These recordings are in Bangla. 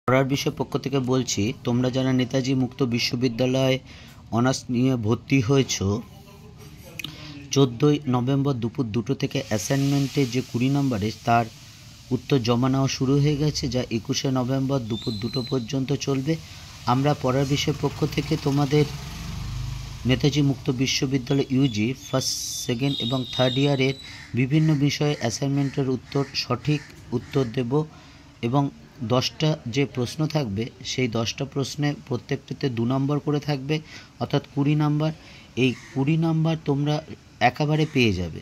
পড়ার বিষয় পক্ষ থেকে বলছি, তোমরা যারা নেতাজি মুক্ত বিশ্ববিদ্যালয়ে অনার্স নিয়ে ভর্তি হয়েছ, 14ই নভেম্বর দুপুর 2টো থেকে অ্যাসাইনমেন্টে যে 20 নম্বরের তার উত্তর জমা নেওয়া শুরু হয়ে গেছে, যা 21শে নভেম্বর দুপুর 2টো পর্যন্ত চলবে। আমরা পড়ার বিষয় পক্ষ থেকে তোমাদের নেতাজি মুক্ত বিশ্ববিদ্যালয় ইউজি ফার্স্ট, সেকেন্ড এবং থার্ড ইয়ারের বিভিন্ন বিষয়ে অ্যাসাইনমেন্টের সঠিক উত্তর দেব এবং 10টা যে প্রশ্ন থাকবে সেই 10টা প্রশ্নে প্রত্যেকটিতে 2 নম্বর করে থাকবে, অর্থাৎ 20 নম্বর। এই 20 নম্বর তোমরা একেবারে পেয়ে যাবে।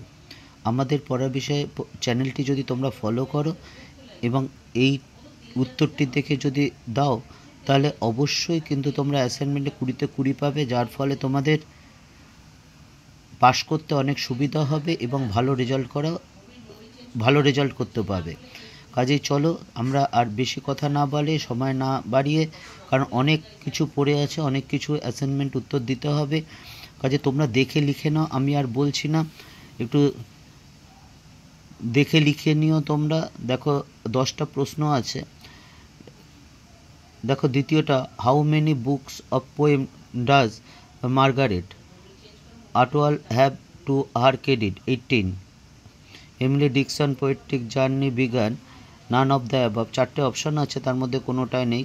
আমাদের পড়ার বিষয়ে চ্যানেলটি যদি তোমরা ফলো করো এবং এই উত্তরটি দেখে যদি দাও, তাহলে অবশ্যই কিন্তু তোমরা অ্যাসাইনমেন্টে 20তে 20 পাবে, যার ফলে তোমাদের পাস করতে অনেক সুবিধা হবে এবং ভালো রেজাল্ট করতে পারবে। কাজেই চলো আমরা আর বেশি কথা না বলে, সময় না বাড়িয়ে, কারণ অনেক কিছু পড়ে আছে, অনেক কিছু অ্যাসাইনমেন্ট উত্তর দিতে হবে। কাজে তোমরা দেখে লিখে নাও, আমি আর বলছি না, একটু দেখে লিখে নিও তোমরা। দেখো 10টা প্রশ্ন আছে। দেখো দ্বিতীয়টা, how many books of poem does Margaret Atwood have to her credit? 18. Emily Dickinson poetic journey began none of the above. 4টে অপশন আছে, তার মধ্যে কোনোটাই নেই।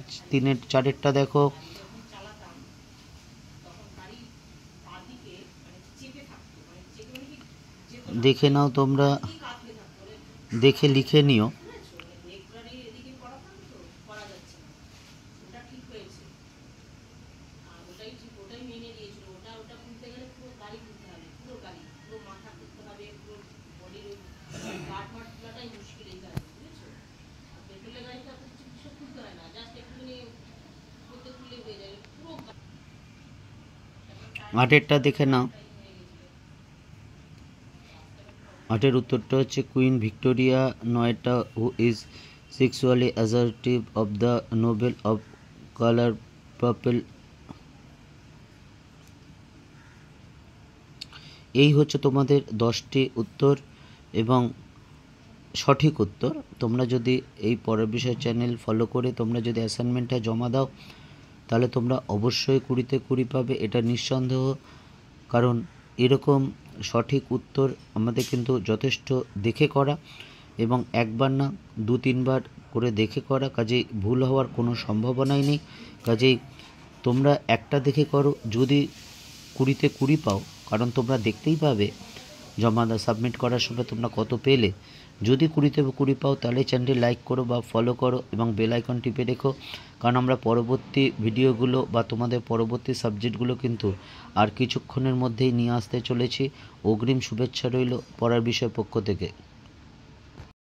4টা দেখো, দেখে নাও তোমরা, দেখে লিখে নিও। আটেরটা দেখে নাও। 8এর উত্তরটা হচ্ছে কুইন ভিক্টোরিয়া। 9টা, who is sexually assertive of the novel of colour purple. এই হচ্ছে তোমাদের 10টি উত্তর এবং সঠিক উত্তর। তোমরা যদি এই পরের বিষয় চ্যানেল ফলো করে তোমরা যদি অ্যাসাইনমেন্টটা জমা দাও, তাহলে তোমরা অবশ্যই 20তে 20 পাবে, এটা নিঃসন্দেহ। কারণ এরকম সঠিক উত্তর আমাদের কিন্তু যথেষ্ট দেখে করা এবং একবার না 2-3 বার করে দেখে করা, কাজেই ভুল হওয়ার কোনো সম্ভাবনাই নেই। কাজেই তোমরা একটা দেখে করো, যদি 20তে 20 পাও, কারণ তোমরা দেখতেই পাবে জমা সাবমিট করার সময় তোমরা কত পেলে। যদি 20তে 20 পাও, তাহলে চ্যানেলটি লাইক করো বা ফলো করো এবং বেল আইকন টিপে রেখো, কারণ আমরা পরবর্তী ভিডিওগুলো বা তোমাদের পরবর্তী সাবজেক্টগুলো কিন্তু আর কিছুক্ষণের মধ্যেই নিয়ে আসতে চলেছি। অগ্রিম শুভেচ্ছা রইল পড়ার বিষয় পক্ষ থেকে।